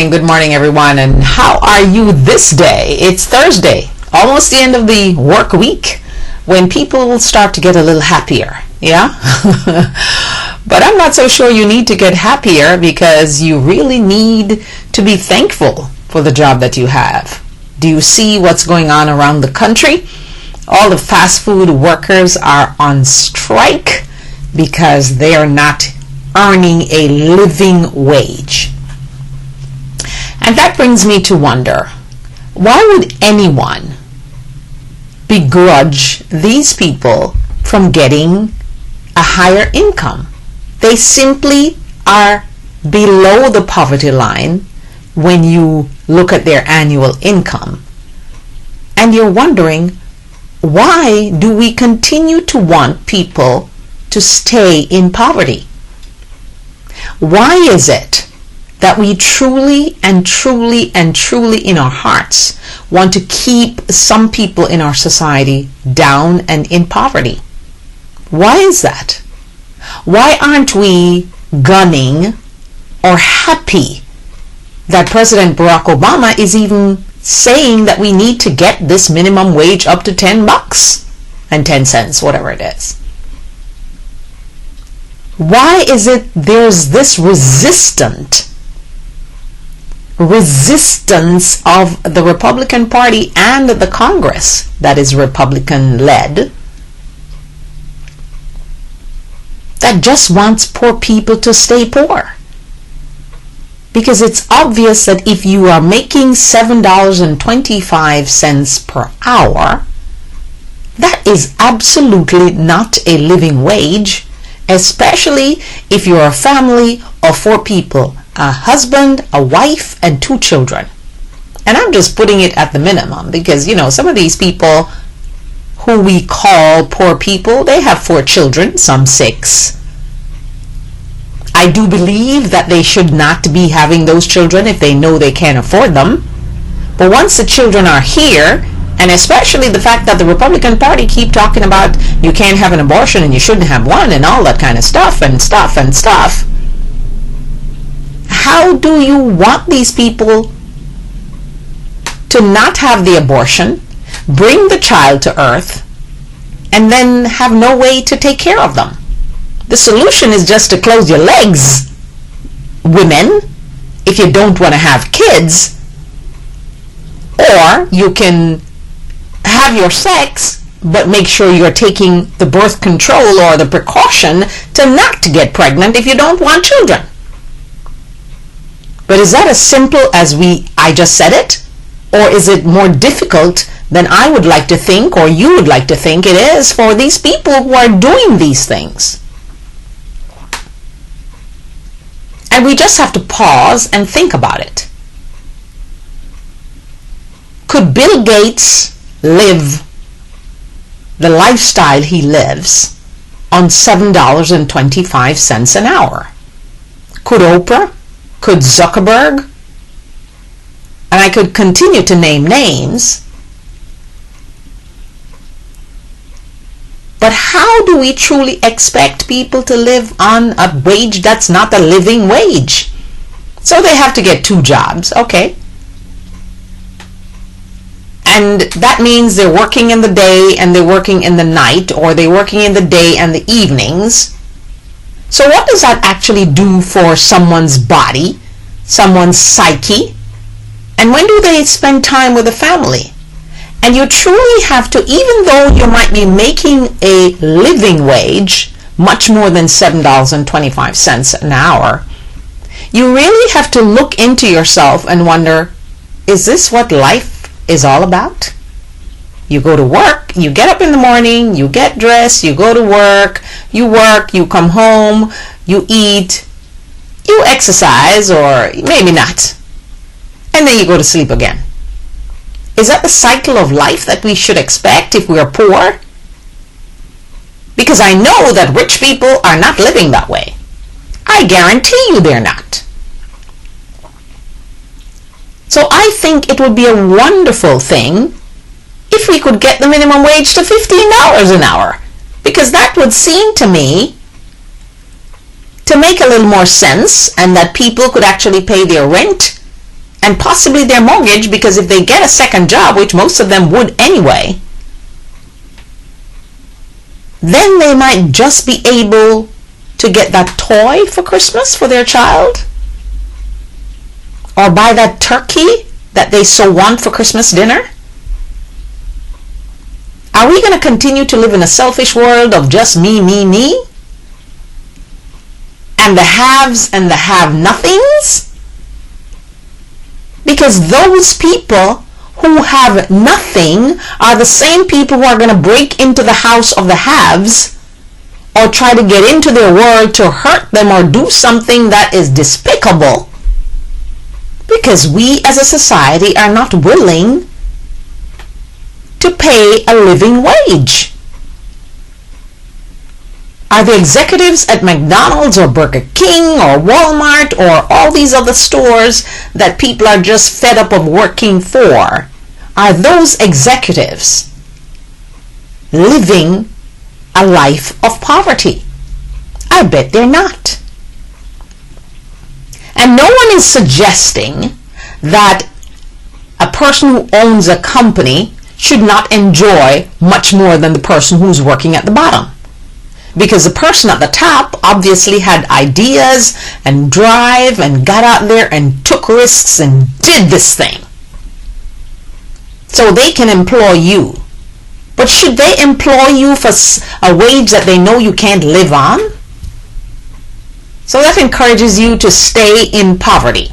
Good morning, everyone. And how are you this day? It's Thursday, almost the end of the work week, when people will start to get a little happier, yeah? But I'm not so sure you need to get happier, because you really need to be thankful for the job that you have. Do you see what's going on around the country? All the fast food workers are on strike because they are not earning a living wage. And that brings me to wonder, why would anyone begrudge these people from getting a higher income? They simply are below the poverty line when you look at their annual income. And you're wondering, why do we continue to want people to stay in poverty? Why is it that we truly in our hearts want to keep some people in our society down and in poverty? Why is that? Why aren't we gunning or happy that President Barack Obama is even saying that we need to get this minimum wage up to $10 and 10 cents, whatever it is? Why is it there's this resistance of the Republican Party and the Congress that is Republican-led, that just wants poor people to stay poor? Because it's obvious that if you are making $7.25 per hour, that is absolutely not a living wage, especially if you're a family of 4 people, a husband, a wife, and 2 children. And I'm just putting it at the minimum because, you know, some of these people who we call poor people, they have 4 children, some 6. I do believe that they should not be having those children if they know they can't afford them. But once the children are here, and especially the fact that the Republican Party keep talking about you can't have an abortion and you shouldn't have one and all that kind of stuff. How do you want these people to not have the abortion, bring the child to earth, and then have no way to take care of them? The solution is just to close your legs, women, if you don't want to have kids. Or you can have your sex, but make sure you're taking the birth control or the precaution to not to get pregnant if you don't want children. But is that as simple as I just said it? Or is it more difficult than I would like to think, or you would like to think it is, for these people who are doing these things? And we just have to pause and think about it. Could Bill Gates live the lifestyle he lives on $7.25 an hour? Could Oprah? Could Zuckerberg? And I could continue to name names. But how do we truly expect people to live on a wage that's not a living wage? So they have to get 2 jobs, okay. And that means they're working in the day and they're working in the night, or they're working in the day and the evenings. So what does that actually do for someone's body, someone's psyche? And when do they spend time with the family? And you truly have to, even though you might be making a living wage, much more than $7.25 an hour, you really have to look into yourself and wonder, is this what life is all about? You go to work, you get up in the morning, you get dressed, you go to work, you come home, you eat, you exercise, or maybe not, and then you go to sleep again. Is that the cycle of life that we should expect if we are poor? Because I know that rich people are not living that way. I guarantee you they're not. So I think it would be a wonderful thing if we could get the minimum wage to $15 an hour, because that would seem to me to make a little more sense, and that people could actually pay their rent and possibly their mortgage, because if they get a second job, which most of them would anyway, then they might just be able to get that toy for Christmas for their child, or buy that turkey that they so want for Christmas dinner. Are we going to continue to live in a selfish world of just me, me, me? And the haves and the have-nothings? Because those people who have nothing are the same people who are going to break into the house of the haves, or try to get into their world to hurt them or do something that is despicable, because we as a society are not willing to pay a living wage. Are the executives at McDonald's or Burger King or Walmart or all these other stores that people are just fed up of working for, are those executives living a life of poverty? I bet they're not. And no one is suggesting that a person who owns a company should not enjoy much more than the person who's working at the bottom. Because the person at the top obviously had ideas and drive and got out there and took risks and did this thing. So they can employ you. But should they employ you for a wage that they know you can't live on? So that encourages you to stay in poverty.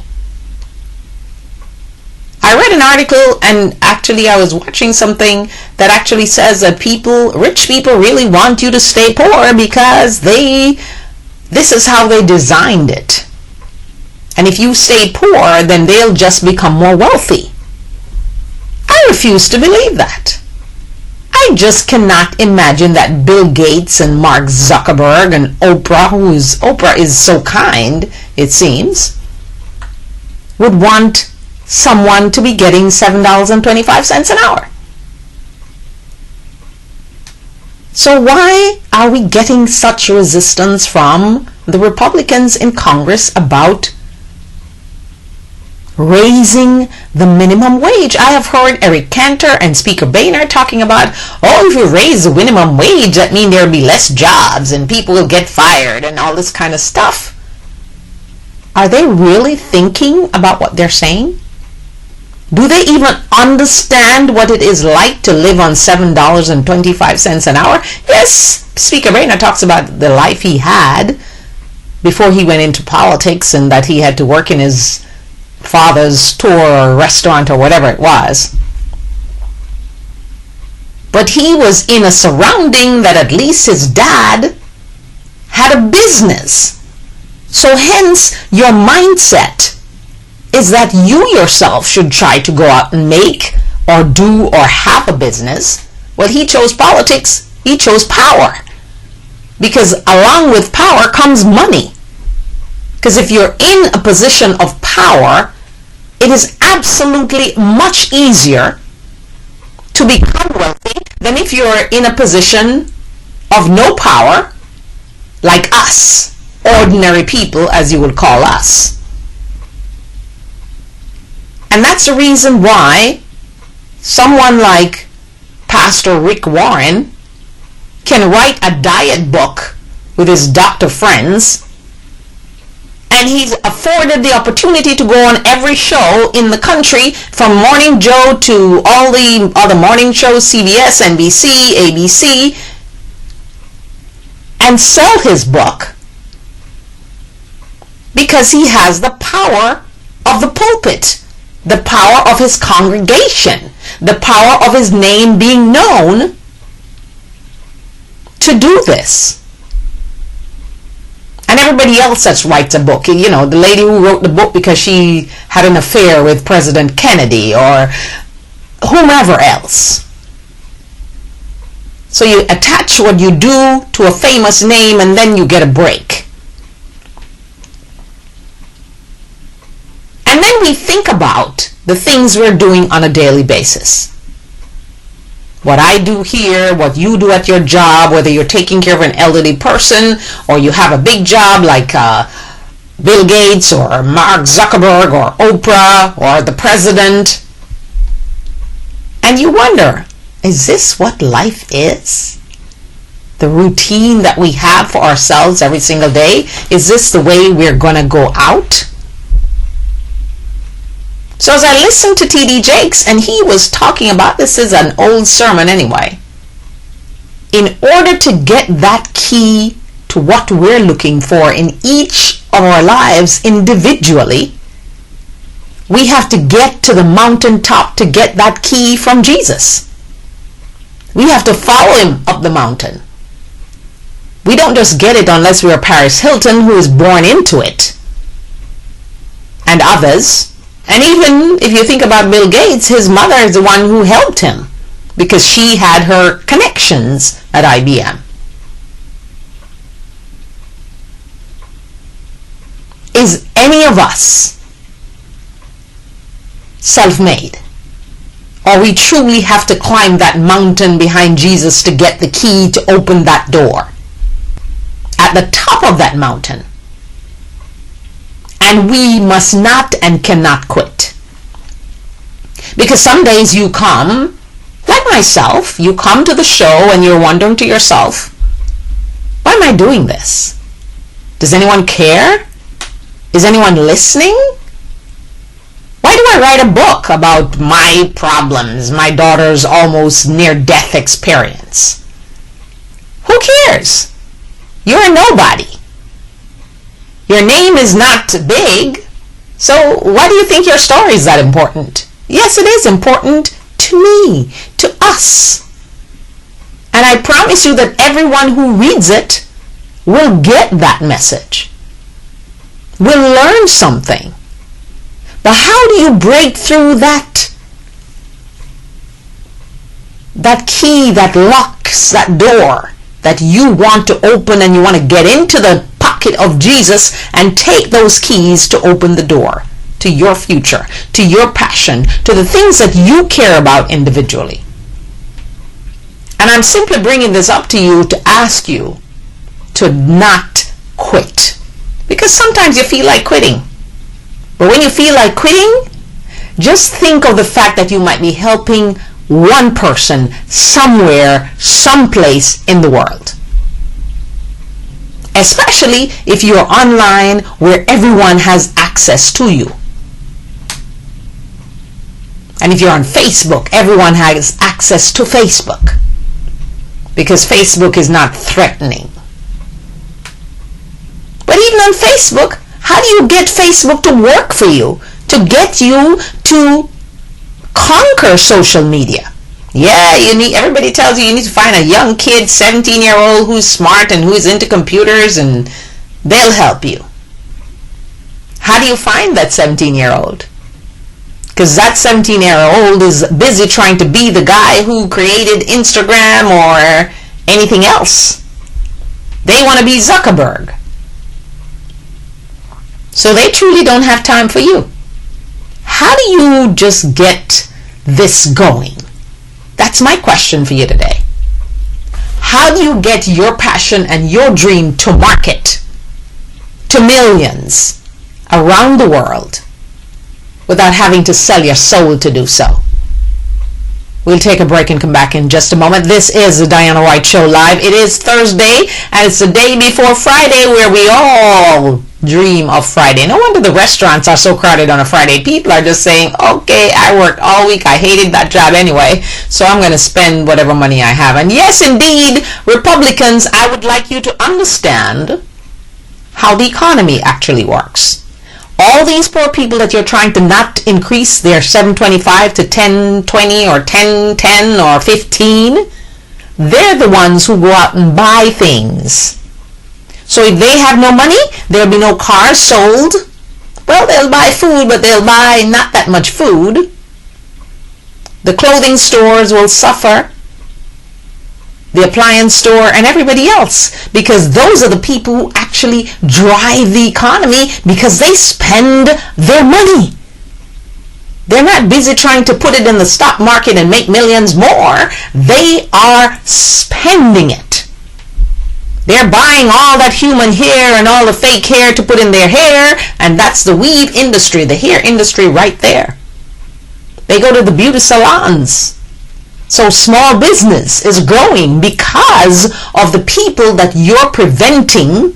I read an article, and actually I was watching something that actually says that rich people really want you to stay poor because this is how they designed it. And if you stay poor, then they'll just become more wealthy. I refuse to believe that. I just cannot imagine that Bill Gates and Mark Zuckerberg and Oprah is so kind, it seems, would want someone to be getting $7.25 an hour. So why are we getting such resistance from the Republicans in Congress about raising the minimum wage? I have heard Eric Cantor and Speaker Boehner talking about, if you raise the minimum wage, that means there'll be less jobs and people will get fired and all this kind of stuff. Are they really thinking about what they're saying? Do they even understand what it is like to live on $7.25 an hour? Yes, Speaker Boehner talks about the life he had before he went into politics, and that he had to work in his father's store or restaurant or whatever it was. But he was in a surrounding that at least his dad had a business. So hence your mindset is that you yourself should try to go out and make or do or have a business. Well, he chose politics. He chose power. Because along with power comes money. Because if you're in a position of power, it is absolutely much easier to become wealthy than if you're in a position of no power, like us, ordinary people, as you would call us. And that's the reason why someone like Pastor Rick Warren can write a diet book with his doctor friends, and he's afforded the opportunity to go on every show in the country, from Morning Joe to all the other morning shows, CBS, NBC, ABC, and sell his book because he has the power of the pulpit, the power of his congregation, the power of his name being known to do this. And everybody else that writes a book, you know, the lady who wrote the book because she had an affair with President Kennedy, or whomever else. So you attach what you do to a famous name and then you get a break. And then we think about the things we're doing on a daily basis. What I do here, what you do at your job, whether you're taking care of an elderly person or you have a big job like Bill Gates or Mark Zuckerberg or Oprah or the president. And you wonder, is this what life is? The routine that we have for ourselves every single day? Is this the way we're going to go out? So as I listened to T.D. Jakes, and he was talking about, this is an old sermon anyway, in order to get that key to what we're looking for in each of our lives individually, we have to get to the mountaintop to get that key from Jesus. We have to follow him up the mountain. We don't just get it unless we're Paris Hilton, who is born into it, and others. And even if you think about Bill Gates, his mother is the one who helped him because she had her connections at IBM. Is any of us self-made? Or we truly have to climb that mountain behind Jesus to get the key to open that door? At the top of that mountain. And we must not and cannot quit. Because some days you come, like myself, you come to the show and you're wondering to yourself, why am I doing this? Does anyone care? Is anyone listening? Why do I write a book about my problems, my daughter's almost near-death experience? Who cares? You're a nobody. Your name is not big, so why do you think your story is that important? Yes, it is important to me, to us. And I promise you that everyone who reads it will get that message, will learn something. But how do you break through that key that locks that door that you want to open, and you want to get into the pocket of Jesus and take those keys to open the door to your future, to your passion, to the things that you care about individually? And I'm simply bringing this up to you to ask you to not quit. Because sometimes you feel like quitting. But when you feel like quitting, just think of the fact that you might be helping one person somewhere, someplace in the world. Especially if you're online where everyone has access to you. And if you're on Facebook, everyone has access to Facebook. Because Facebook is not threatening. But even on Facebook, how do you get Facebook to work for you? To get you to conquer social media? Yeah, everybody tells you need to find a young kid, 17-year-old who's smart and who's into computers, and they'll help you. How do you find that 17-year-old? Because that 17-year-old is busy trying to be the guy who created Instagram or anything else. They want to be Zuckerberg. So they truly don't have time for you. How do you just get this going? That's my question for you today. How do you get your passion and your dream to market to millions around the world without having to sell your soul to do so? We'll take a break and come back in just a moment. This is the Diana White Show Live. It is Thursday, and it's the day before Friday, where we all dream of Friday. No wonder the restaurants are so crowded on a Friday. People are just saying, okay, I worked all week. I hated that job anyway, so I'm going to spend whatever money I have. And yes, indeed, Republicans, I would like you to understand how the economy actually works. All these poor people that you're trying to not increase their $7.25 to $10.20 or $10.10 or $15, they're the ones who go out and buy things. So if they have no money, there'll be no cars sold. Well, they'll buy food, but they'll buy not that much food. The clothing stores will suffer, the appliance store, and everybody else, because those are the people who actually drive the economy, because they spend their money. They're not busy trying to put it in the stock market and make millions more. They are spending it. They're buying all that human hair and all the fake hair to put in their hair, and that's the weave industry, the hair industry right there. They go to the beauty salons. So small business is growing because of the people that you're preventing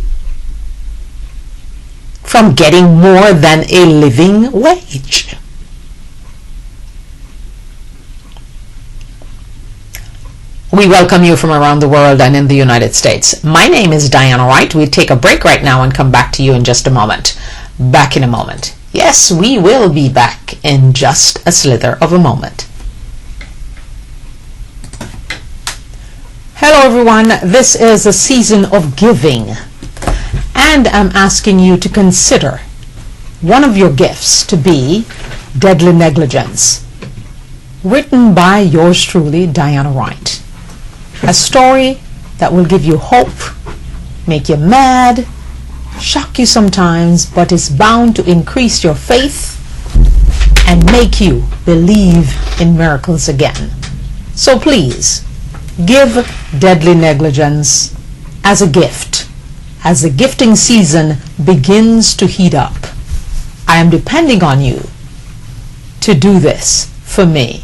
from getting more than a living wage. We welcome you from around the world and in the United States. My name is Diana Wright. We'll take a break right now and come back to you in just a moment. Back in a moment. Yes, we will be back in just a slither of a moment. Hello everyone, this is a season of giving, and I'm asking you to consider one of your gifts to be Deadly Negligence, written by yours truly, Diana Wright. A story that will give you hope, make you mad, shock you sometimes, but is bound to increase your faith and make you believe in miracles again. So please, give Deadly Negligence as a gift, as the gifting season begins to heat up. I am depending on you to do this for me.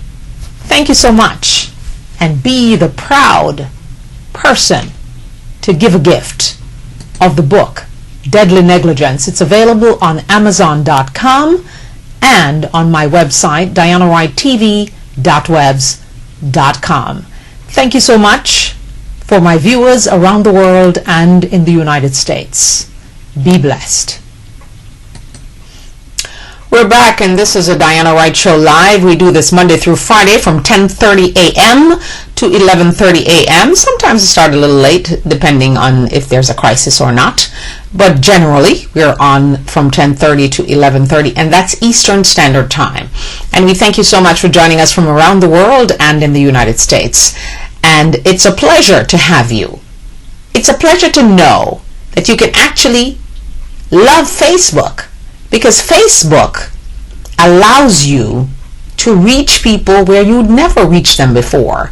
Thank you so much, and be the proud person to give a gift of the book Deadly Negligence. It's available on Amazon.com and on my website, DianaWrightTV.webs.com. Thank you so much for my viewers around the world and in the United States. Be blessed. We're back, and this is a Diana Wright Show Live. We do this Monday through Friday from 10:30 a.m. to 11:30 a.m. Sometimes we start a little late, depending on if there's a crisis or not. But generally, we're on from 10:30 to 11:30, and that's Eastern Standard Time. And we thank you so much for joining us from around the world and in the United States. And it's a pleasure to have you. It's a pleasure to know that you can actually love Facebook, because Facebook allows you to reach people where you'd never reach them before.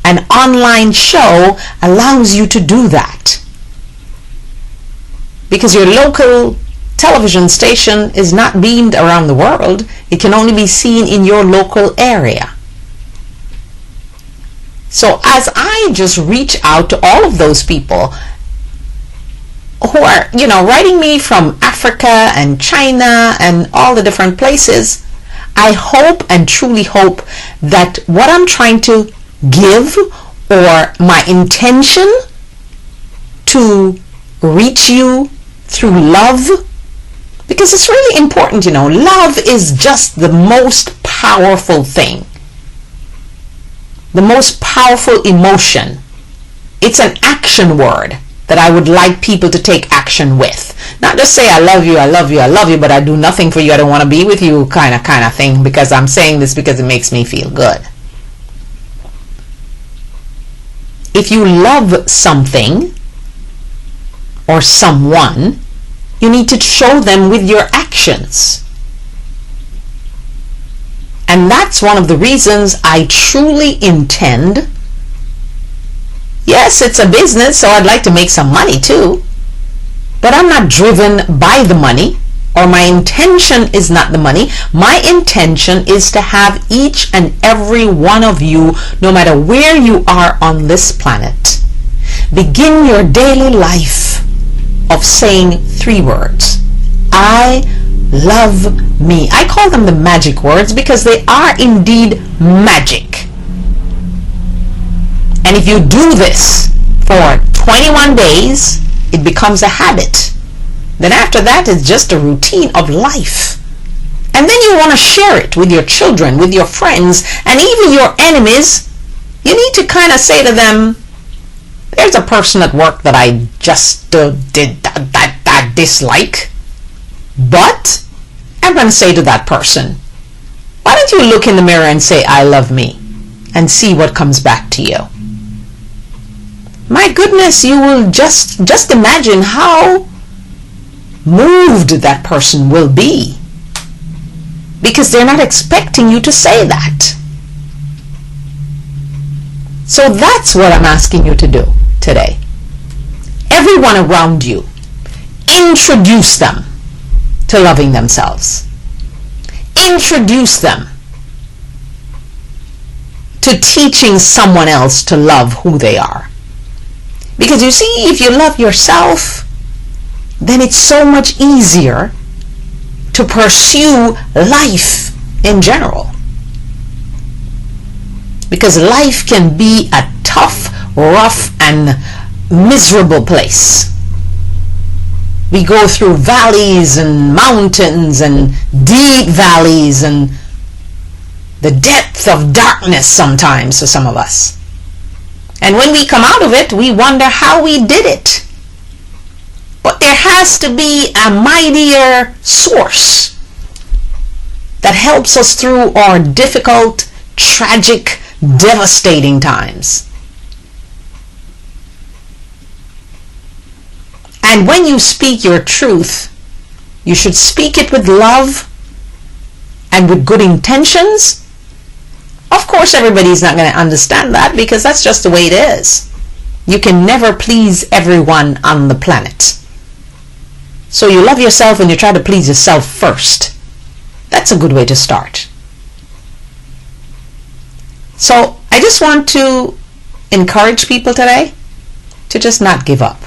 An online show allows you to do that, because your local television station is not beamed around the world. It can only be seen in your local area. So as I just reach out to all of those people who are, writing me from Africa and China and all the different places, I hope and truly hope that what I'm trying to give, or my intention to reach you through love, because it's really important, love is just the most powerful thing, the most powerful emotion. It's an action word that I would like people to take action with. Not just say, I love you, I love you, I love you, but I do nothing for you, I don't want to be with you kind of thing, because I'm saying this because it makes me feel good. If you love something or someone, you need to show them with your actions. And that's one of the reasons I truly intend. Yes, it's a business, so I'd like to make some money too. But I'm not driven by the money, or my intention is not the money. My intention is to have each and every one of you, no matter where you are on this planet, begin your daily life of saying 3 words. I love me. I call them the magic words because they are indeed magic. And if you do this for 21 days, it becomes a habit. Then after that, it's just a routine of life. And then you want to share it with your children, with your friends, and even your enemies. You need to kind of say to them, there's a person at work that I just did that dislike. But I'm going to say to that person, Why don't you look in the mirror and say, I love me, and see what comes back to you? My goodness, you will just imagine how moved that person will be, because they're not expecting you to say that. So that's what I'm asking you to do today. Everyone around you, introduce them to loving themselves. Introduce them to teaching someone else to love who they are. Because you see, if you love yourself, then it's so much easier to pursue life in general. Because life can be a tough, rough, and miserable place. We go through valleys and mountains and deep valleys and the depth of darkness sometimes for some of us. And when we come out of it, we wonder how we did it. But there has to be a mightier source that helps us through our difficult, tragic, devastating times. And when you speak your truth, you should speak it with love and with good intentions. Of course, everybody's not going to understand that, because that's just the way it is. You can never please everyone on the planet. So you love yourself and you try to please yourself first. That's a good way to start. So I just want to encourage people today to just not give up.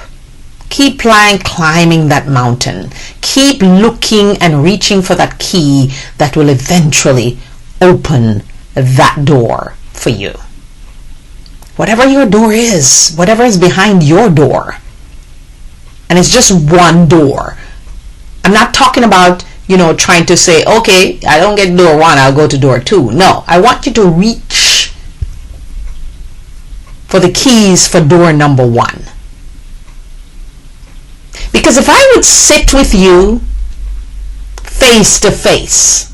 Keep climbing that mountain. Keep looking and reaching for that key that will eventually open that door for you. Whatever your door is, whatever is behind your door, and it's just one door. I'm not talking about, trying to say, okay, I don't get door 1, I'll go to door 2. No, I want you to reach for the keys for door number 1. Because if I would sit with you face to face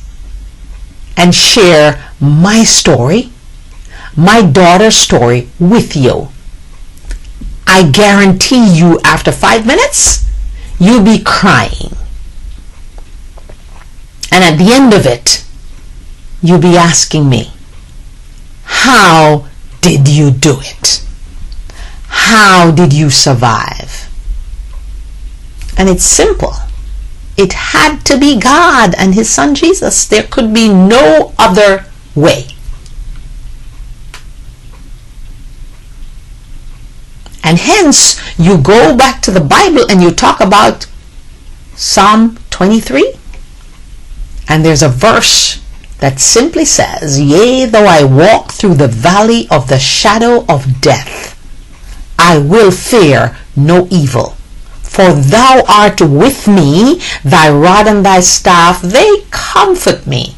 and share my story, my daughter's story with you, I guarantee you after 5 minutes, you'll be crying. And at the end of it, you'll be asking me, how did you do it? How did you survive? And it's simple. It had to be God and His Son Jesus. There could be no other way. And hence, you go back to the Bible and you talk about Psalm 23. And there's a verse that simply says, yea, though I walk through the valley of the shadow of death, I will fear no evil. For thou art with me, thy rod and thy staff, they comfort me.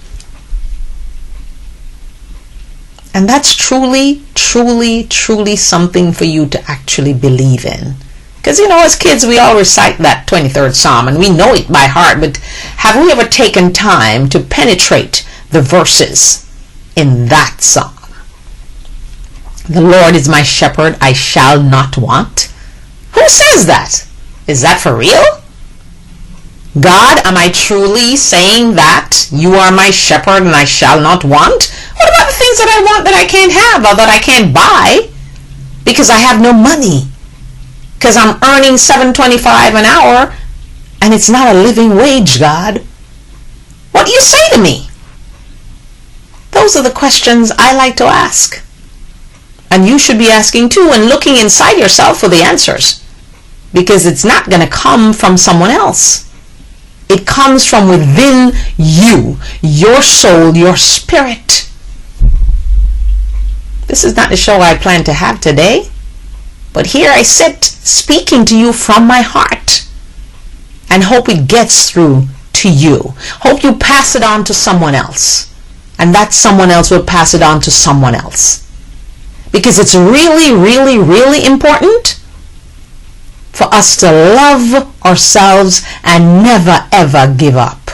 And that's truly, truly, truly something for you to actually believe in. Because, as kids, we all recite that 23rd Psalm, and we know it by heart, but have we ever taken time to penetrate the verses in that psalm? The Lord is my shepherd, I shall not want. Who says that? Is that for real? God, am I truly saying that? You are my shepherd and I shall not want? What about the things that I want that I can't have or that I can't buy because I have no money? Because I'm earning $7.25 an hour and it's not a living wage, God. What do you say to me? Those are the questions I like to ask. And you should be asking too, and looking inside yourself for the answers. Because it's not going to come from someone else. It comes from within you, your soul, your spirit. This is not the show I plan to have today. But here I sit speaking to you from my heart. And hope it gets through to you. Hope you pass it on to someone else. And that someone else will pass it on to someone else. Because it's really, really, really important for us to love ourselves and never ever give up.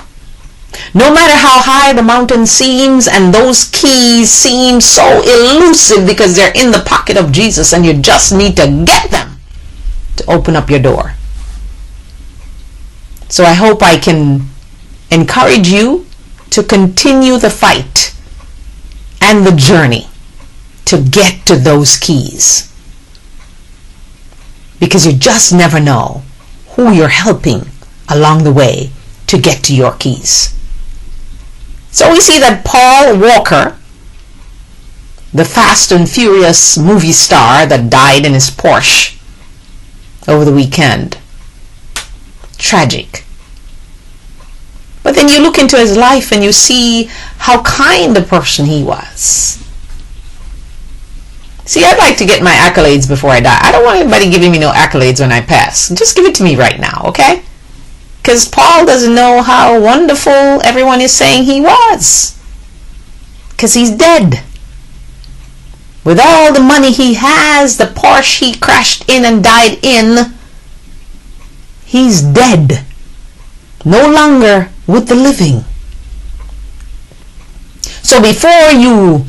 No matter how high the mountain seems, and those keys seem so elusive because they're in the pocket of Jesus and you just need to get them to open up your door. So I hope I can encourage you to continue the fight and the journey to get to those keys. Because you just never know who you're helping along the way to get to your keys. So we see that Paul Walker, the Fast and Furious movie star that died in his Porsche over the weekend, tragic. But then you look into his life and you see how kind a person he was. See, I'd like to get my accolades before I die. I don't want anybody giving me no accolades when I pass. Just give it to me right now, okay? Because Paul doesn't know how wonderful everyone is saying he was. Because he's dead. With all the money he has, the Porsche he crashed in and died in, he's dead. No longer with the living. So before you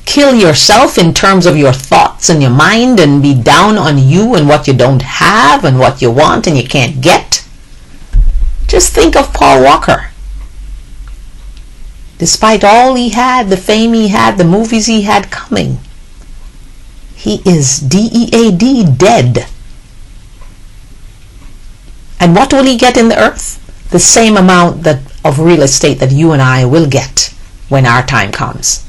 kill yourself in terms of your thoughts and your mind and be down on you and what you don't have and what you want and you can't get, just think of Paul Walker. Despite all he had, the fame he had, the movies he had coming, he is dead, dead. And what will he get in the earth? The same amount of real estate that you and I will get when our time comes.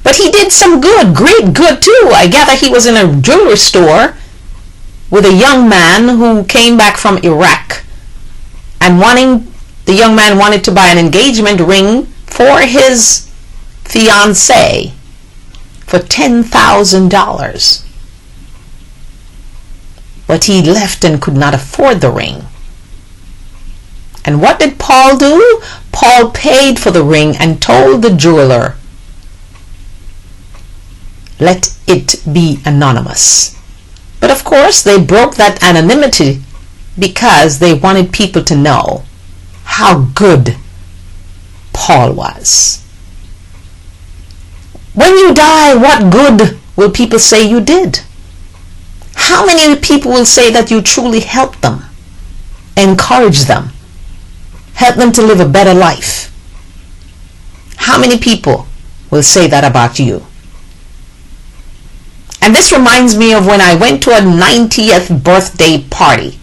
But he did some good, great good too. I gather he was in a jewelry store with a young man who came back from Iraq, and the young man wanted to buy an engagement ring for his fiancée for $10,000. But he left and could not afford the ring. And what did Paul do? Paul paid for the ring and told the jeweler, let it be anonymous. But of course they broke that anonymity because they wanted people to know how good Paul was. When you die, what good will people say you did? How many people will say that you truly helped them, encouraged them, helped them to live a better life? How many people will say that about you? And this reminds me of when I went to a 90th birthday party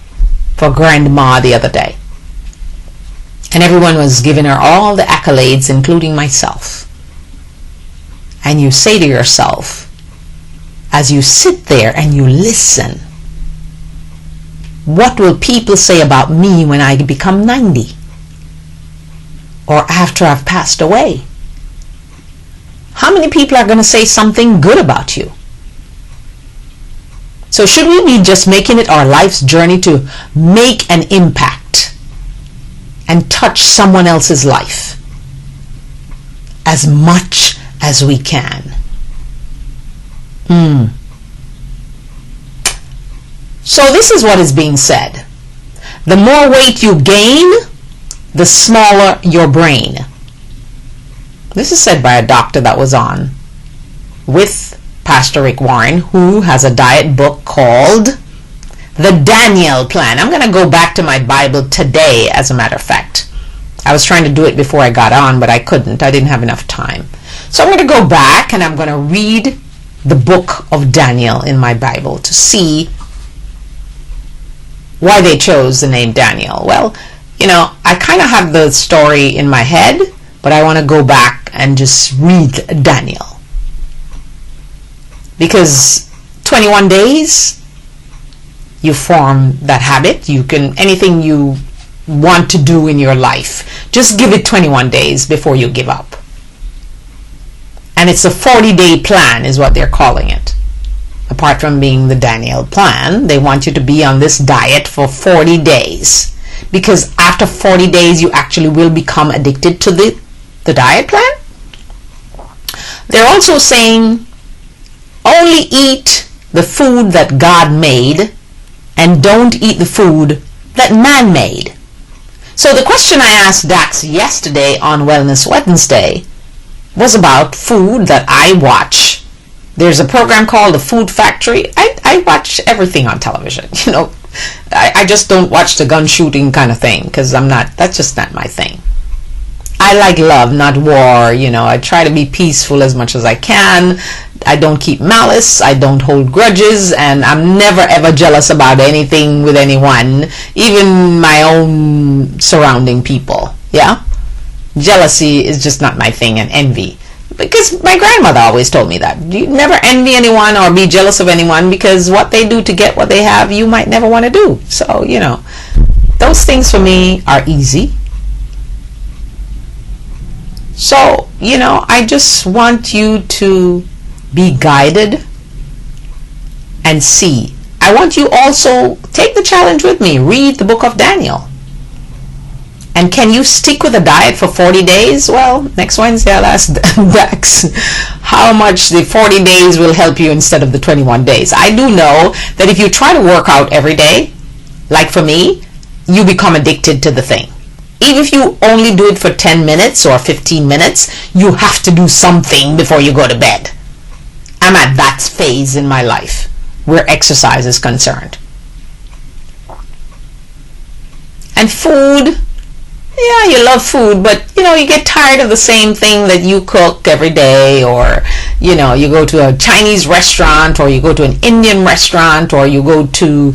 for Grandma the other day. And everyone was giving her all the accolades, including myself. And you say to yourself, as you sit there and you listen, what will people say about me when I become 90? Or after I've passed away? How many people are going to say something good about you? So should we be just making it our life's journey to make an impact and touch someone else's life as much as we can? So this is what is being said. The more weight you gain, the smaller your brain. This is said by a doctor that was on with Pastor Rick Warren, who has a diet book called The Daniel Plan. I'm going to go back to my Bible today, as a matter of fact. I was trying to do it before I got on, but I couldn't. I didn't have enough time. So I'm going to go back and I'm going to read the book of Daniel in my Bible to see why they chose the name Daniel. Well, I kind of have the story in my head, but I want to go back and just read Daniel. Because 21 days, you form that habit. You can, anything you want to do in your life, just give it 21 days before you give up. And it's a 40-day plan is what they're calling it. Apart from being the Daniel Plan, they want you to be on this diet for 40 days. Because after 40 days, you actually will become addicted to the diet plan. They're also saying, only eat the food that God made and don't eat the food that man made. So the question I asked Dax yesterday on Wellness Wednesday was about food that I watch. There's a program called The Food Factory. I watch everything on television. I just don't watch the gun shooting kind of thing because that's just not my thing. I like love, not war. I try to be peaceful as much as I can. I don't keep malice. I don't hold grudges. And I'm never ever jealous about anything with anyone, even my own surrounding people. Yeah? Jealousy is just not my thing, and envy. Because my grandmother always told me that. You never envy anyone or be jealous of anyone, because what they do to get what they have, you might never want to do. So, those things for me are easy. So, I just want you to be guided and see. I want you also, take the challenge with me. Read the book of Daniel. And can you stick with a diet for 40 days? Well, next Wednesday I'll ask Dax how much the 40 days will help you instead of the 21 days. I do know that if you try to work out every day, like for me, you become addicted to the thing. Even if you only do it for 10 minutes or 15 minutes, you have to do something before you go to bed. I'm at that phase in my life where exercise is concerned. And food, yeah, you love food, but you get tired of the same thing that you cook every day, or you go to a Chinese restaurant, or you go to an Indian restaurant, or you go to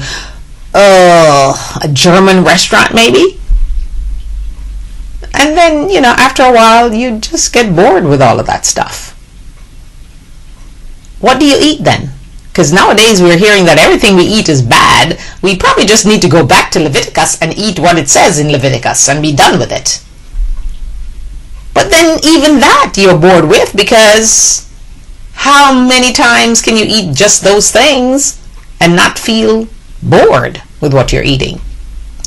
a German restaurant maybe. And then, after a while, you just get bored with all of that stuff. What do you eat then? Because nowadays we're hearing that everything we eat is bad. We probably just need to go back to Leviticus and eat what it says in Leviticus and be done with it. But then even that you're bored with, because how many times can you eat just those things and not feel bored with what you're eating?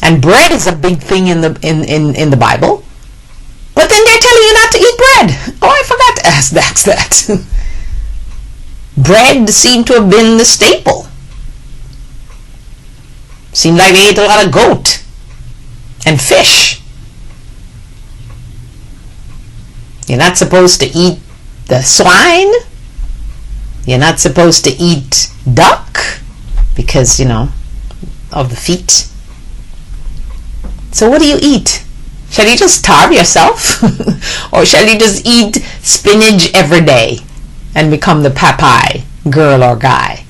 And bread is a big thing in the Bible. But then they're telling you not to eat bread. Oh, I forgot to ask Dax that. Bread seemed to have been the staple. Seemed like they ate a lot of goat and fish. You're not supposed to eat the swine. You're not supposed to eat duck because, of the feet. So what do you eat? Shall you just starve yourself? Or shall you just eat spinach every day and become the Popeye girl or guy?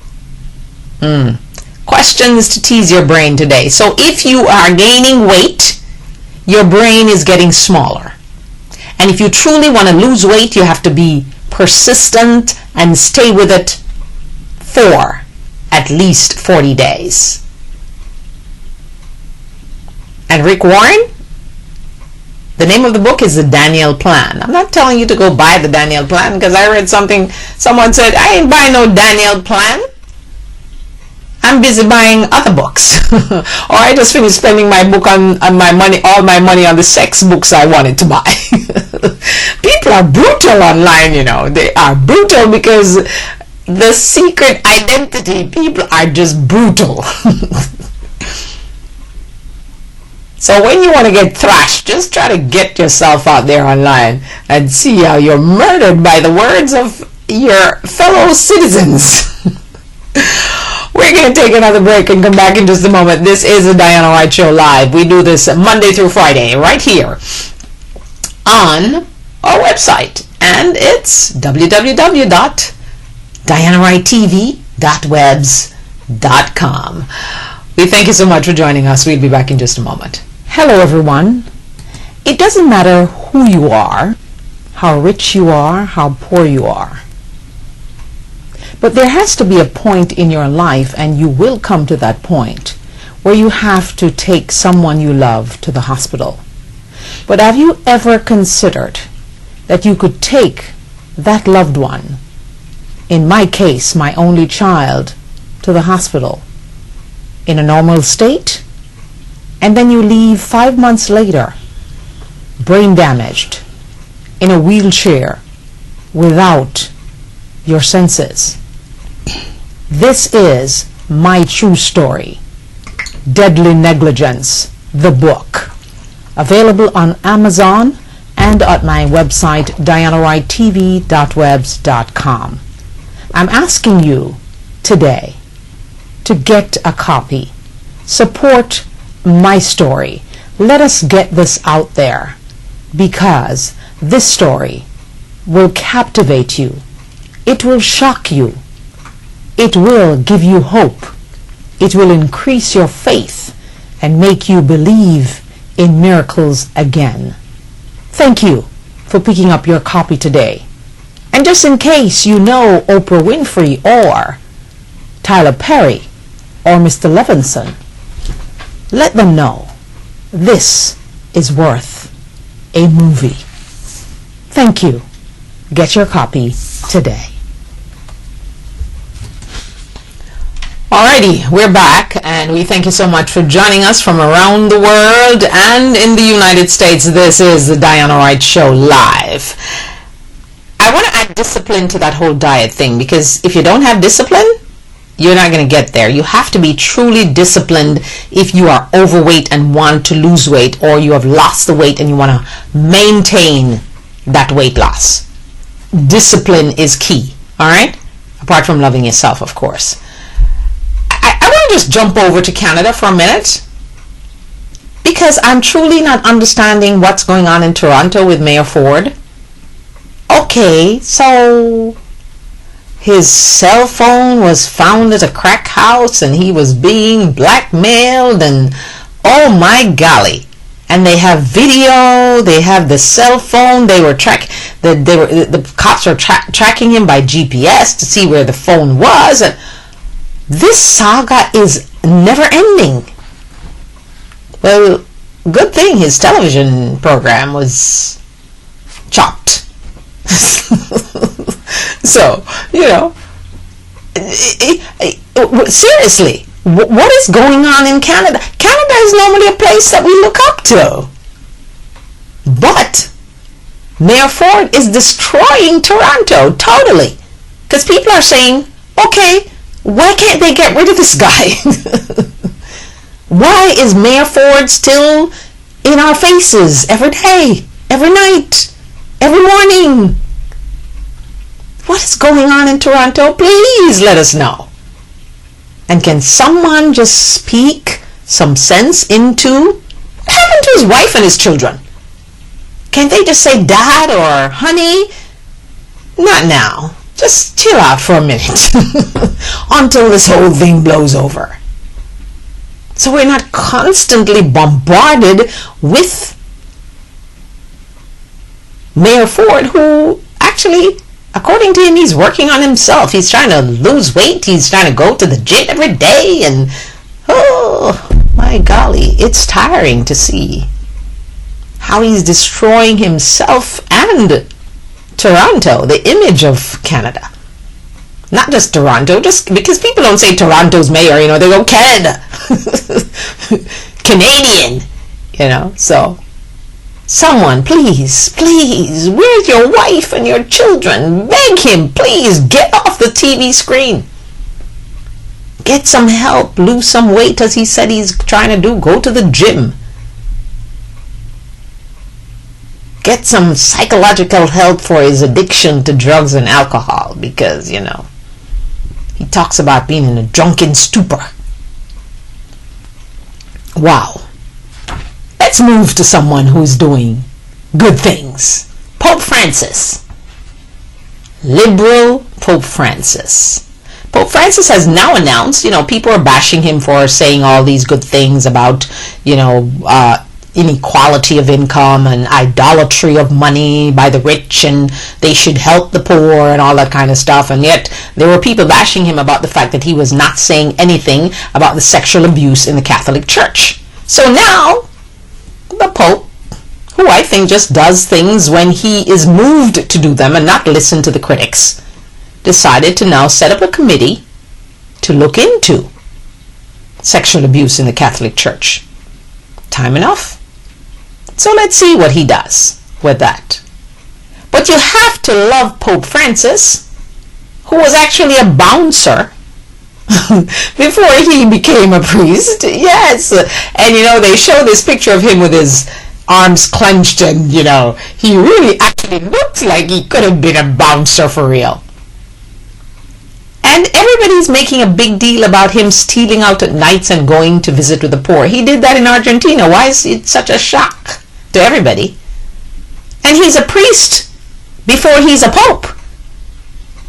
Questions to tease your brain today. So if you are gaining weight, your brain is getting smaller. And if you truly want to lose weight, you have to be persistent and stay with it for at least 40 days. And Rick Warren, the name of the book is The Daniel Plan. I'm not telling you to go buy the Daniel Plan, because I read someone said, I ain't buying no Daniel Plan. I'm busy buying other books. Or I just finished spending my book on my money, all my money on the sex books I wanted to buy. People are brutal online, They are brutal because the secret identity people are just brutal. So when you want to get thrashed, just try to get yourself out there online and see how you're murdered by the words of your fellow citizens. We're going to take another break and come back in just a moment. This is the Diana Wright Show Live. We do this Monday through Friday right here on our website. And it's www.dianawrighttv.webs.com. We thank you so much for joining us. We'll be back in just a moment. Hello, everyone. It doesn't matter who you are, how rich you are, how poor you are. But there has to be a point in your life, and you will come to that point, where you have to take someone you love to the hospital. But have you ever considered that you could take that loved one, in my case, my only child, to the hospital in a normal state, and then you leave 5 months later, brain damaged, in a wheelchair, without your senses? This is my true story, Deadly Negligence, the book. Available on Amazon and at my website dianawrighttv.webs.com. I'm asking you today to get a copy. Support my story. Let us get this out there, because this story will captivate you. It will shock you. It will give you hope. It will increase your faith and make you believe in miracles again. Thank you for picking up your copy today. And just in case you know Oprah Winfrey or Tyler Perry or Mr. Levinson, let them know this is worth a movie. Thank you. Get your copy today. Alrighty, we're back, and we thank you so much for joining us from around the world and in the United States. This is the Diana Wright Show live. I want to add discipline to that whole diet thing, because if you don't have discipline, you're not going to get there. You have to be truly disciplined if you are overweight and want to lose weight, or you have lost the weight and you want to maintain that weight loss. Discipline is key, all right? Apart from loving yourself, of course. I want to just jump over to Canada for a minute, because I'm truly not understanding what's going on in Toronto with Mayor Ford. Okay, so his cell phone was found at a crack house and he was being blackmailed, and oh my golly. And they have video, they have the cell phone, the cops are tracking him by GPS to see where the phone was. And this saga is never ending. Well, good thing his television program was chopped. So, seriously, what is going on in Canada? Canada is normally a place that we look up to. But Mayor Ford is destroying Toronto totally. Because people are saying, okay, why can't they get rid of this guy? Why is Mayor Ford still in our faces every day, every night, every morning? What is going on in Toronto? Please let us know. And can someone just speak some sense into what happened to his wife and his children? Can't they just say dad or honey? Not now. Just chill out for a minute until this whole thing blows over. So we're not constantly bombarded with Mayor Ford, who actually, according to him, he's working on himself. He's trying to lose weight. He's trying to go to the gym every day. And, oh, my golly, it's tiring to see how he's destroying himself and Toronto, the image of Canada. Not just Toronto, just because people don't say Toronto's mayor, they go Canada. Canadian, so someone, please, where's your wife and your children? Beg him, please, get off the TV screen. Get some help, lose some weight, as he said he's trying to do. Go to the gym. Get some psychological help for his addiction to drugs and alcohol, because, he talks about being in a drunken stupor. Wow. Let's move to someone who's doing good things. Pope Francis. Liberal Pope Francis. Pope Francis has now announced, people are bashing him for saying all these good things about, inequality of income and idolatry of money by the rich, and they should help the poor and all that kind of stuff. And yet there were people bashing him about the fact that he was not saying anything about the sexual abuse in the Catholic Church. So now the Pope, who I think just does things when he is moved to do them and not listen to the critics, decided to now set up a committee to look into sexual abuse in the Catholic Church. Time enough. So let's see what he does with that. But you have to love Pope Francis, who was actually a bouncer before he became a priest. Yes. And they show this picture of him with his arms clenched, and he really actually looks like he could have been a bouncer for real. And everybody's making a big deal about him stealing out at nights and going to visit with the poor. He did that in Argentina. Why is it such a shock to everybody? And he's a priest before he's a pope.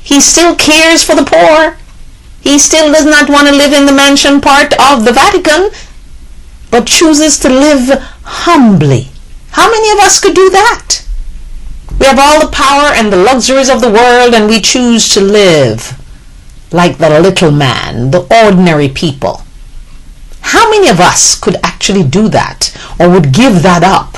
He still cares for the poor. He still does not want to live in the mansion part of the Vatican, but chooses to live humbly. How many of us could do that? We have all the power and the luxuries of the world, and we choose to live like the little man, the ordinary people. How many of us could actually do that, or would give that up?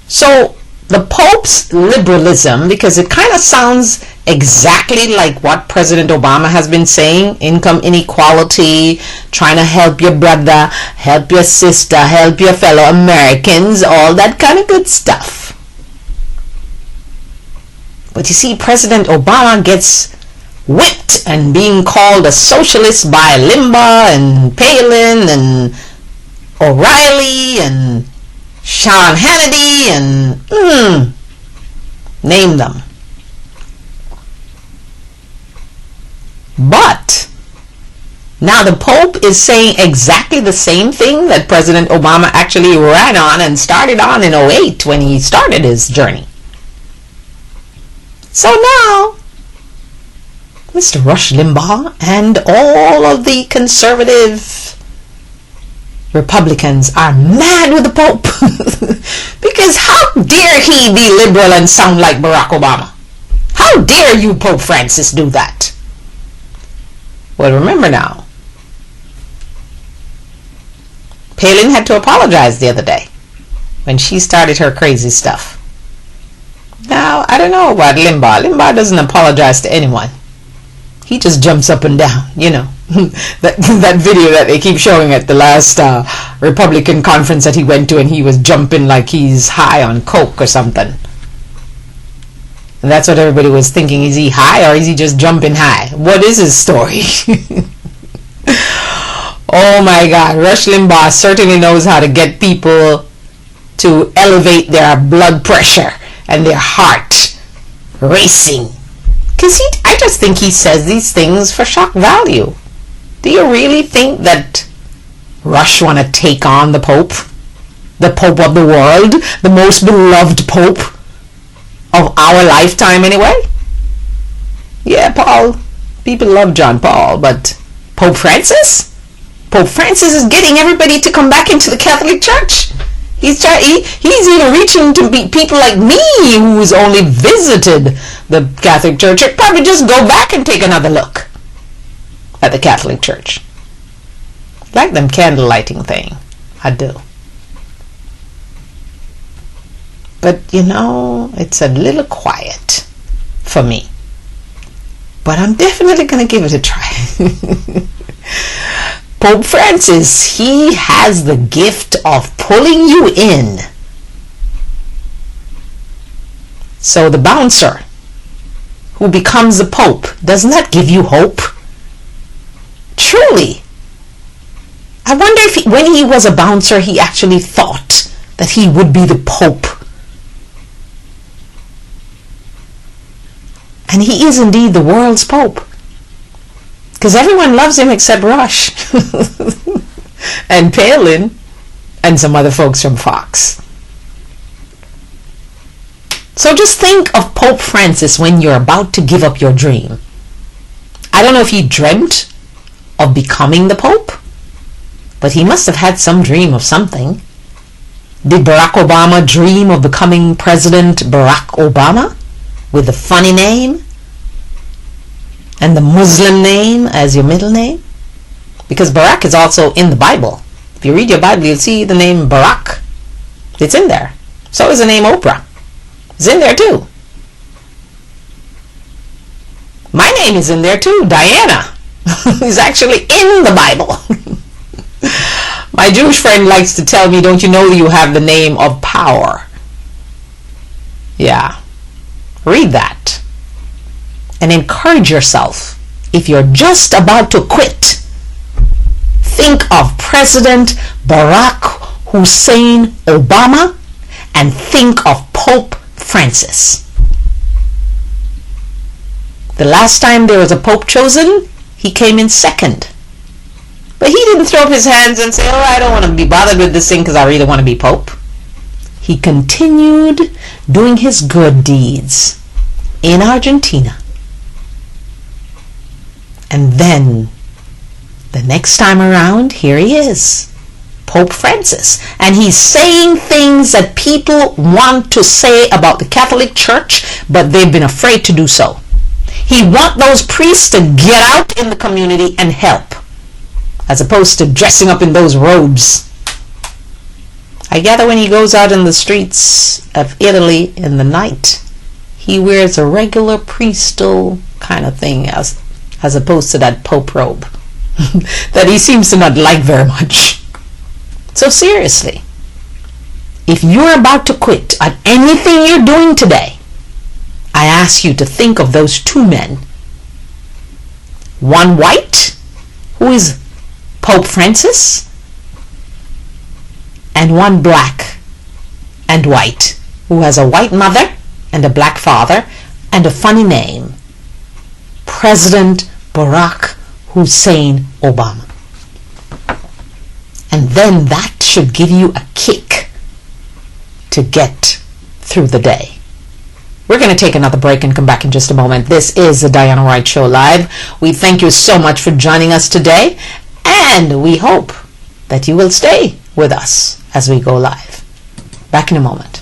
So the Pope's liberalism, because it kind of sounds exactly like what President Obama has been saying, income inequality, trying to help your brother, help your sister, help your fellow Americans, all that kind of good stuff. But you see, President Obama gets whipped and being called a socialist by Limbaugh and Palin and O'Reilly and Sean Hannity and name them. But now the Pope is saying exactly the same thing that President Obama actually ran on and started on in 2008 when he started his journey. So now, Mr. Rush Limbaugh and all of the conservative Republicans are mad with the Pope because how dare he be liberal and sound like Barack Obama? How dare you, Pope Francis, do that? Well, remember now, Palin had to apologize the other day when she started her crazy stuff. Now, I don't know about Limbaugh. Limbaugh doesn't apologize to anyone. He just jumps up and down, that video that they keep showing at the last Republican conference that he went to, and he was jumping like he's high on coke or something. And that's what everybody was thinking. Is he high or is he just jumping high? What is his story? Oh my God, Rush Limbaugh certainly knows how to get people to elevate their blood pressure and their heart racing. Because I just think he says these things for shock value. Do you really think that Rush want to take on the Pope? The Pope of the world? The most beloved Pope of our lifetime anyway? Yeah, Paul. People love John Paul, but Pope Francis? Pope Francis is getting everybody to come back into the Catholic Church. He's even reaching to people like me who's only visited the Catholic Church. I'd probably just go back and take another look at the Catholic Church. Like them candle lighting thing. I do. But it's a little quiet for me. But I'm definitely going to give it a try. Pope Francis, he has the gift of pulling you in. So the bouncer who becomes the Pope does not give you hope. Truly. I wonder if when he was a bouncer, he actually thought that he would be the Pope. And he is indeed the world's Pope. Because everyone loves him except Rush and Palin and some other folks from Fox. So just think of Pope Francis when you're about to give up your dream. I don't know if he dreamt of becoming the Pope, but he must have had some dream of something. Did Barack Obama dream of becoming President Barack Obama with a funny name and the Muslim name as your middle name? Because Barack is also in the Bible. If you read your Bible, you'll see the name Barack. It's in there. So is the name Oprah. It's in there too. My name is in there too, Diana. Is actually in the Bible. My Jewish friend likes to tell me, don't you know you have the name of power? Yeah. Read that. And encourage yourself. If you're just about to quit, think of President Barack Hussein Obama and think of Pope Francis. The last time there was a pope chosen, he came in second. But he didn't throw up his hands and say, oh, I don't want to be bothered with this thing because I really want to be pope. He continued doing his good deeds in Argentina. And then, the next time around, here he is, Pope Francis. And he's saying things that people want to say about the Catholic Church, but they've been afraid to do so. He wants those priests to get out in the community and help, as opposed to dressing up in those robes. I gather when he goes out in the streets of Italy in the night, he wears a regular priestal kind of thing as opposed to that Pope robe that he seems to not like very much. So seriously, if you're about to quit at anything you're doing today, I ask you to think of those two men. One white, who is Pope Francis, and one black and white, who has a white mother and a black father and a funny name, President Barack Hussein Obama. And then that should give you a kick to get through the day. We're going to take another break and come back in just a moment. This is the Diana Wright Show Live. We thank you so much for joining us today, and we hope that you will stay with us as we go live. Back in a moment.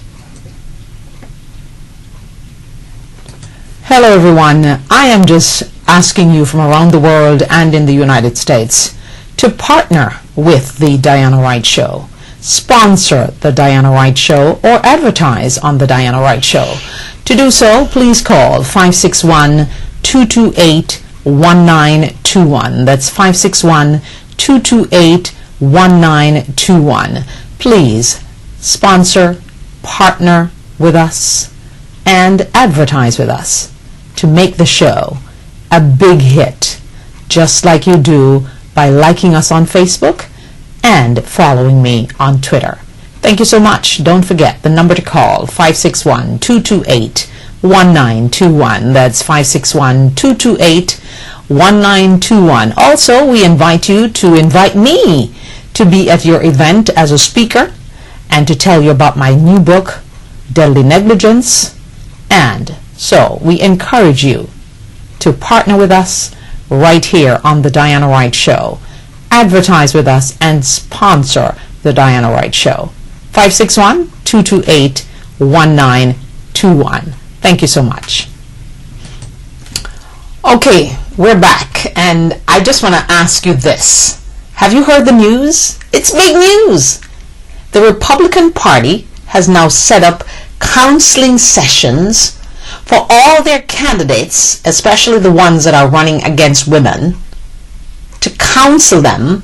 Hello everyone. I am just asking you from around the world and in the United States to partner with the Diana Wright Show, sponsor the Diana Wright Show, or advertise on the Diana Wright Show. To do so, please call 561-228-1921. That's 561-228-1921. Please sponsor, partner with us, and advertise with us to make the show a big hit, just like you do by liking us on Facebook and following me on Twitter. Thank you so much. Don't forget the number to call, 561-228-1921. That's 561-228-1921. Also, we invite you to invite me to be at your event as a speaker and to tell you about my new book, Deadly Negligence. And so we encourage you to partner with us right here on the Diana Wright Show. Advertise with us and sponsor the Diana Wright Show. 561-228-1921. Thank you so much. Okay, we're back, and I just want to ask you this. Have you heard the news? It's big news. The Republican Party has now set up counseling sessions for all their candidates, especially the ones that are running against women, to counsel them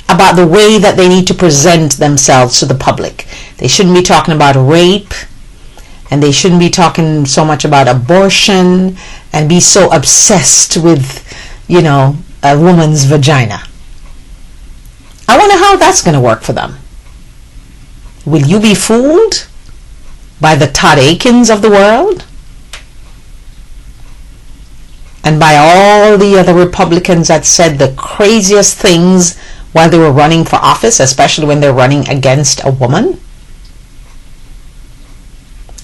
about the way that they need to present themselves to the public. They shouldn't be talking about rape, and they shouldn't be talking so much about abortion and be so obsessed with, a woman's vagina. I wonder how that's going to work for them. Will you be fooled by the Todd Akins of the world? And by all the other Republicans that said the craziest things while they were running for office, especially when they're running against a woman?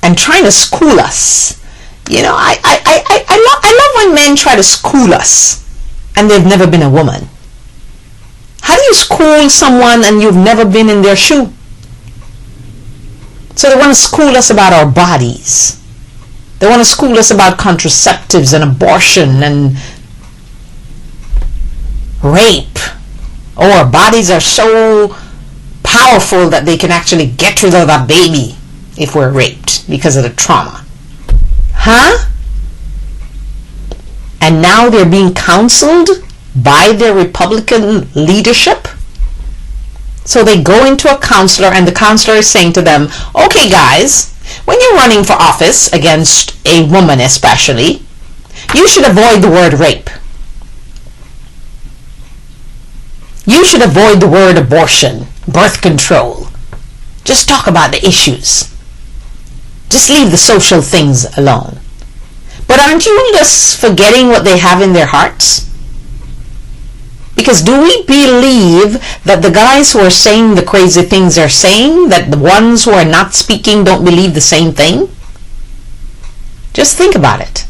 And trying to school us. I love when men try to school us and they've never been a woman. How do you school someone and you've never been in their shoe? So they want to school us about our bodies. They want to school us about contraceptives and abortion and rape. Oh, our bodies are so powerful that they can actually get rid of a baby if we're raped because of the trauma. Huh? And now they're being counseled by their Republican leadership? So they go into a counselor and the counselor is saying to them, okay guys, when you're running for office against a woman especially, you should avoid the word rape. You should avoid the word abortion, birth control. Just talk about the issues. Just leave the social things alone. But aren't you just forgetting what they have in their hearts? Because do we believe that the guys who are saying the crazy things they're saying, that the ones who are not speaking don't believe the same thing? Just think about it.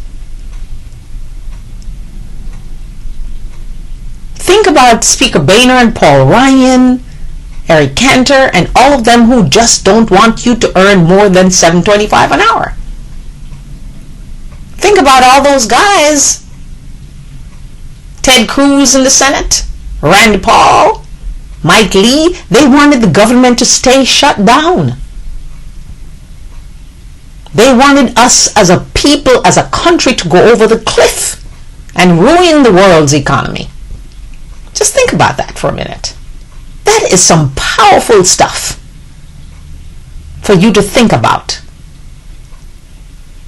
Think about Speaker Boehner and Paul Ryan, Eric Cantor, and all of them who just don't want you to earn more than $7.25 an hour. Think about all those guys. Ted Cruz in the Senate, Rand Paul, Mike Lee, they wanted the government to stay shut down. They wanted us as a people, as a country, to go over the cliff and ruin the world's economy. Just think about that for a minute. That is some powerful stuff for you to think about.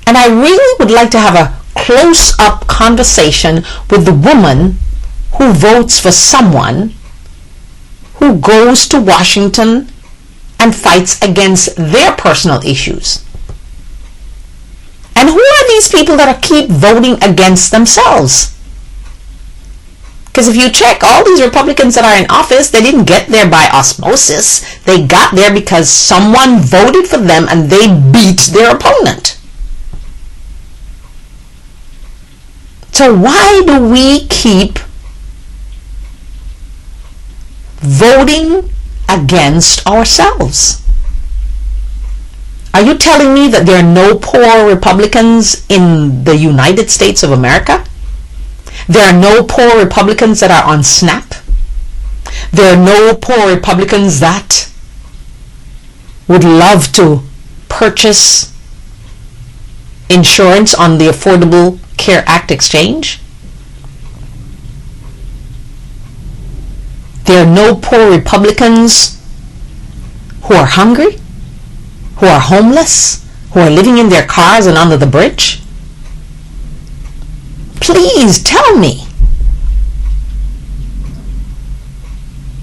And I really would like to have a close-up conversation with the woman who votes for someone who goes to Washington and fights against their personal issues. And who are these people that keep voting against themselves? Because if you check, all these Republicans that are in office, they didn't get there by osmosis. They got there because someone voted for them and they beat their opponent. So why do we keep voting against ourselves? Are you telling me that there are no poor Republicans in the United States of America? There are no poor Republicans that are on SNAP? There are no poor Republicans that would love to purchase insurance on the Affordable Care Act exchange? There are no poor Republicans who are hungry, who are homeless, who are living in their cars and under the bridge? Please tell me.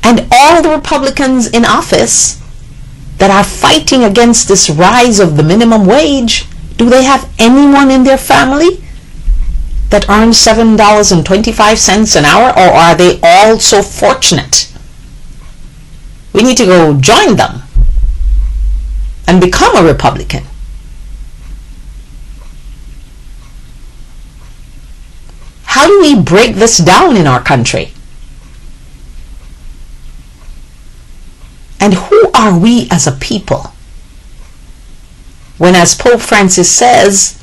And all the Republicans in office that are fighting against this rise of the minimum wage, do they have anyone in their family that earns $7.25 an hour, or are they all so fortunate? We need to go join them and become a Republican. How do we break this down in our country? And who are we as a people? When, as Pope Francis says,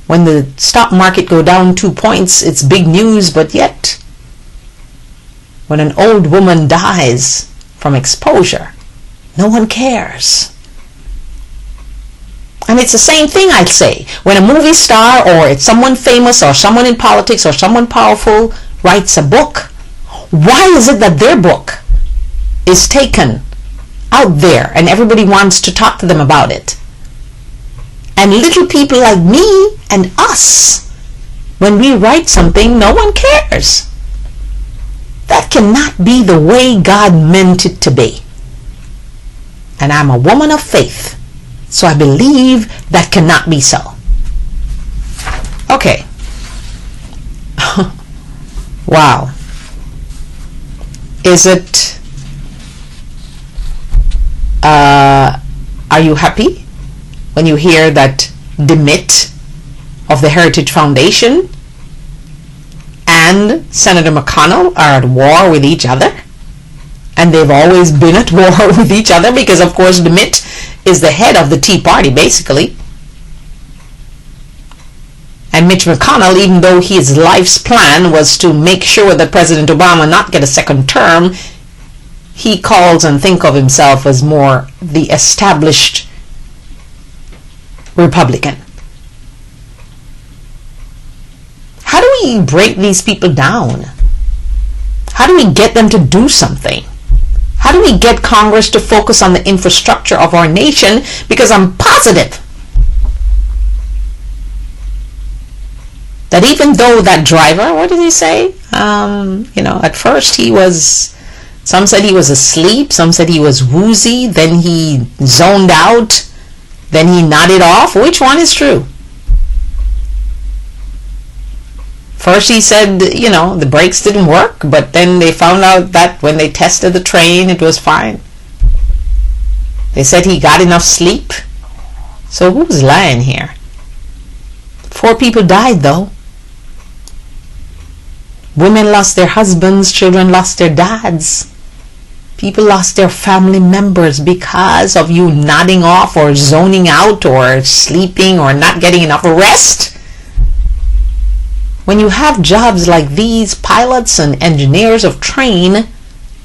when the stock market go down 2 points, it's big news, but yet when an old woman dies from exposure, no one cares. And it's the same thing, I'd say. When a movie star or it's someone famous or someone in politics or someone powerful writes a book, why is it that their book is taken out there and everybody wants to talk to them about it? And little people like me and us, when we write something, no one cares. That cannot be the way God meant it to be. And I'm a woman of faith, so I believe that cannot be so. Okay. Wow. Is it, are you happy when you hear that DeMitt of the Heritage Foundation and Senator McConnell are at war with each other? And they've always been at war with each other because, of course, DeMitt is the head of the Tea Party, basically. And Mitch McConnell, even though his life's plan was to make sure that President Obama not get a second term, he calls and thinks of himself as more the established Republican. How do we break these people down? How do we get them to do something? How do we get Congress to focus on the infrastructure of our nation? Because I'm positive that even though that driver, what did he say? At first he was Some said he was asleep. Some said he was woozy. Then he zoned out. Then he nodded off. Which one is true? First he said, the brakes didn't work, but then they found out that when they tested the train, it was fine. They said he got enough sleep. So who's lying here? 4 people died, though. Women lost their husbands, children lost their dads. People lost their family members because of you nodding off or zoning out or sleeping or not getting enough rest. When you have jobs like these, pilots and engineers of train,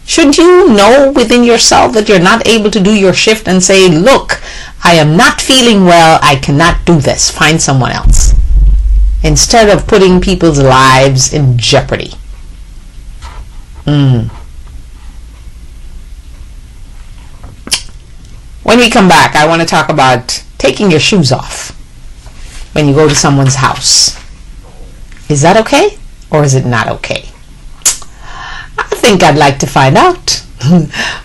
should you know within yourself that you're not able to do your shift and say, look, I am not feeling well, I cannot do this, find someone else, instead of putting people's lives in jeopardy? When we come back, I want to talk about taking your shoes off when you go to someone's house. Is that okay, or is it not okay? I think I'd like to find out.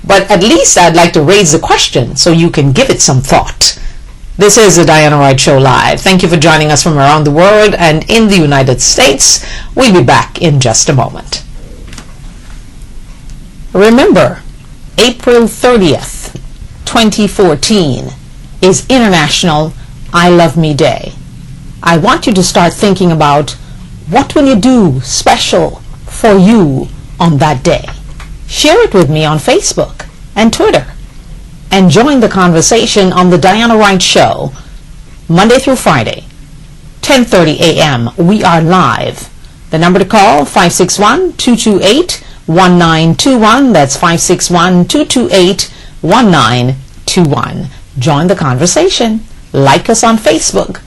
But at least I'd like to raise the question so you can give it some thought. This is the Diana Wright Show Live. Thank you for joining us from around the world and in the United States. We'll be back in just a moment. Remember, April 30th, 2014 is International I Love Me Day. I want you to start thinking about what will you do special for you on that day. Share it with me on Facebook and Twitter. And join the conversation on the Diana Wright Show, Monday through Friday, 10:30 a.m. We are live. The number to call, 561-228-1921. That's 561-228-1921. Join the conversation. Like us on Facebook.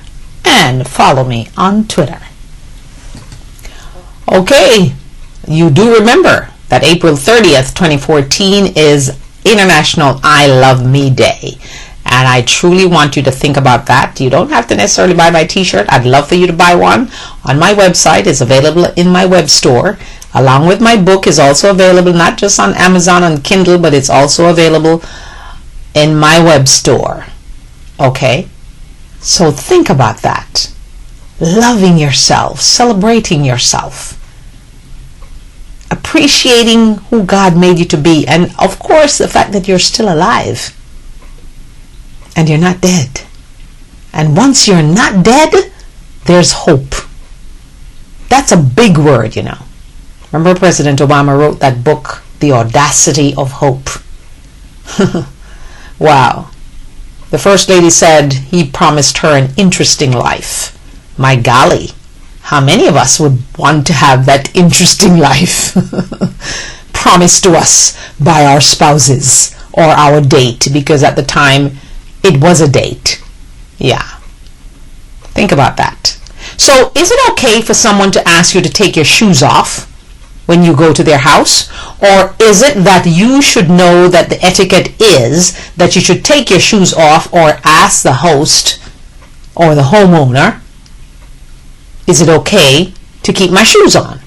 And follow me on Twitter. Okay, you do remember that April 30th, 2014 is International I Love Me Day. And I truly want you to think about that. You don't have to necessarily buy my t-shirt. I'd love for you to buy one. On my website, it's available in my web store. Along with my book is also available, not just on Amazon and Kindle, but it's also available in my web store. Okay? So think about that. Loving yourself, celebrating yourself, appreciating who God made you to be, and of course the fact that you're still alive and you're not dead. And once you're not dead, there's hope. That's a big word, Remember President Obama wrote that book, The Audacity of Hope. Wow. The First Lady said he promised her an interesting life. My golly, how many of us would want to have that interesting life promised to us by our spouses or our date? Because at the time, it was a date. Yeah. Think about that. So, is it okay for someone to ask you to take your shoes off when you go to their house? Or is it that you should know that the etiquette is that you should take your shoes off or ask the host or the homeowner, is it okay to keep my shoes on?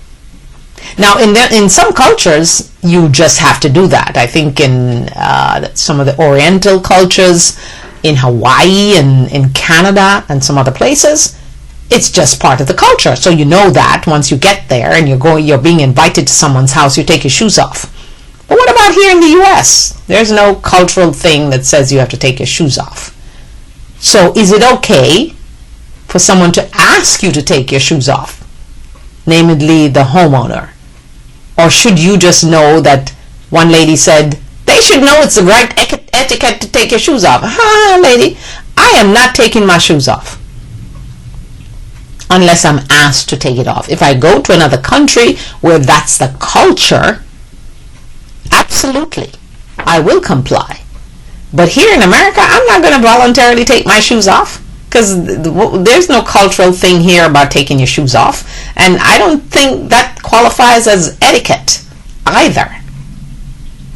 Now, in some cultures, you just have to do that. I think in some of the Oriental cultures, in Hawaii and in Canada and some other places, it's just part of the culture. So you know that once you get there and you're being invited to someone's house, you take your shoes off. But what about here in the U.S.? There's no cultural thing that says you have to take your shoes off. So is it okay for someone to ask you to take your shoes off, namely the homeowner? Or should you just know that one lady said, they should know it's the right etiquette to take your shoes off? Lady, I am not taking my shoes off unless I'm asked to take it off. If I go to another country where that's the culture, absolutely, I will comply. But here in America, I'm not going to voluntarily take my shoes off, because there's no cultural thing here about taking your shoes off. And I don't think that qualifies as etiquette either.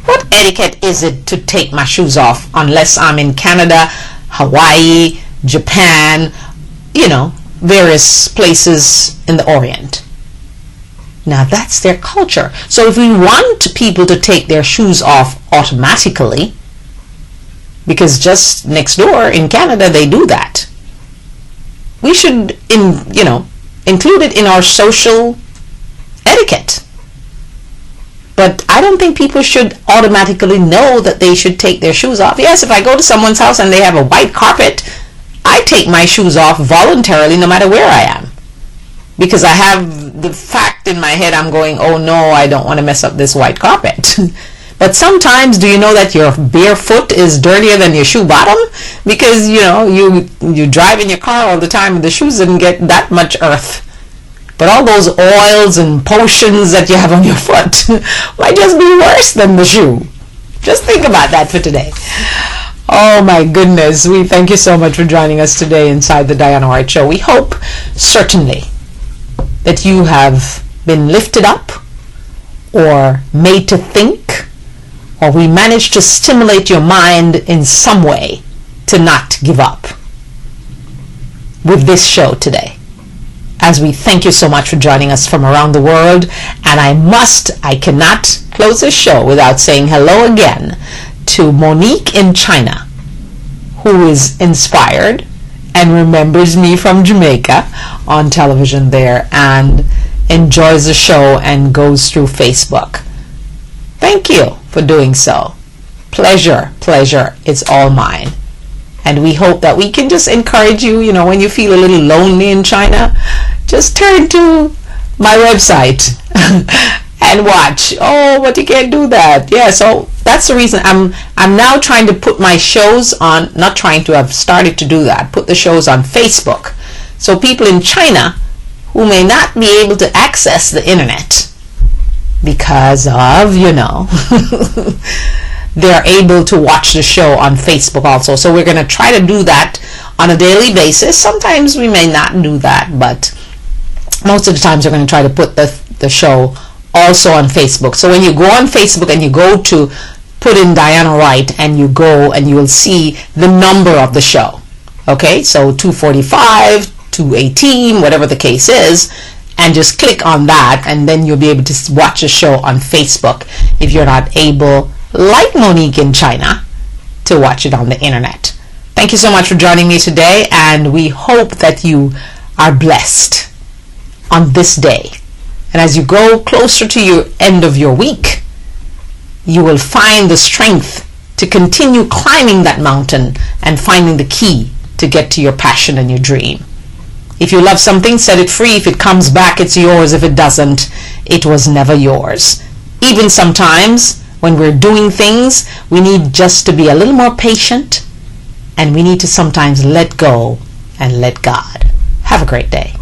What etiquette is it to take my shoes off unless I'm in Canada, Hawaii, Japan, various places in the Orient? Now that's their culture. So if we want people to take their shoes off automatically, because just next door in Canada they do that, we should include it in our social etiquette. But I don't think people should automatically know that they should take their shoes off. Yes, if I go to someone's house and they have a white carpet, I take my shoes off voluntarily no matter where I am. Because I have the fact in my head, I'm going, oh no, I don't want to mess up this white carpet. But sometimes, do you know that your bare foot is dirtier than your shoe bottom? Because, you drive in your car all the time and the shoes didn't get that much earth. But all those oils and potions that you have on your foot might just be worse than the shoe. Just think about that for today. Oh my goodness, we thank you so much for joining us today inside the Diana White Show. We hope, certainly, that you have been lifted up or made to think, or we managed to stimulate your mind in some way to not give up with this show today. As we thank you so much for joining us from around the world. And I cannot close this show without saying hello again to Monique in China, who is inspired and remembers me from Jamaica on television there and enjoys the show and goes through Facebook. Thank you for doing so. Pleasure is all mine. And we hope that we can just encourage you, when you feel a little lonely in China, just turn to my website and watch. Oh, but you can't do that. Yeah, so that's the reason I'm now trying to put my shows on, not trying to, I've started to do that, put the shows on Facebook. So people in China who may not be able to access the internet because of, they're able to watch the show on Facebook also. So we're going to try to do that on a daily basis. Sometimes we may not do that, but most of the times we're going to try to put the show also on Facebook. So when you go on Facebook and you go to put in Diana White and you go and you will see the number of the show. Okay, so 245, 218, whatever the case is, and just click on that and then you'll be able to watch the show on Facebook if you're not able, like Monique in China, to watch it on the internet. Thank you so much for joining me today, and we hope that you are blessed on this day. And as you go closer to your end of your week, you will find the strength to continue climbing that mountain and finding the key to get to your passion and your dream. If you love something, set it free. If it comes back, it's yours. If it doesn't, it was never yours. Even sometimes when we're doing things, we need just to be a little more patient, and we need to sometimes let go and let God. Have a great day.